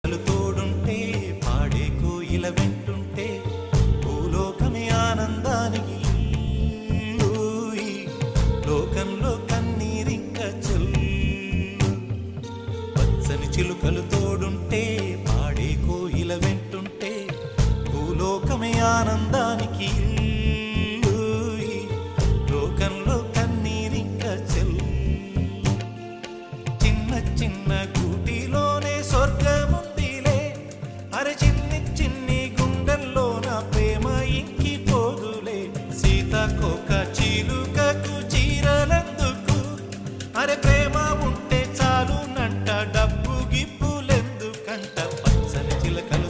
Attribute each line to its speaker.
Speaker 1: తోడుంటే పాడే కోయిల వెంటుంటే భూలోకమే ఆనందానికి లోకంలో కన్నీరింక చెల్లు పచ్చని చిలుకలు తోడుంటే పాడే కోయిల వెంటుంటే భూలోకమే ఆనందానికి లోకంలో కన్నీరింక చెల్లు చిన్న చిన్న గూటిలోనే స్వర్గముందిలే అరే చిన్ని చిన్ని గుండెల్లో నా ప్రేమ ఇంకి పోదులే సీతాకోక చిలుకకు చీరలందుకు అరే ప్రేమ ఉంటే చాలు నంట డబ్బు గిప్పులెందుకంట పచ్చని చిలకలు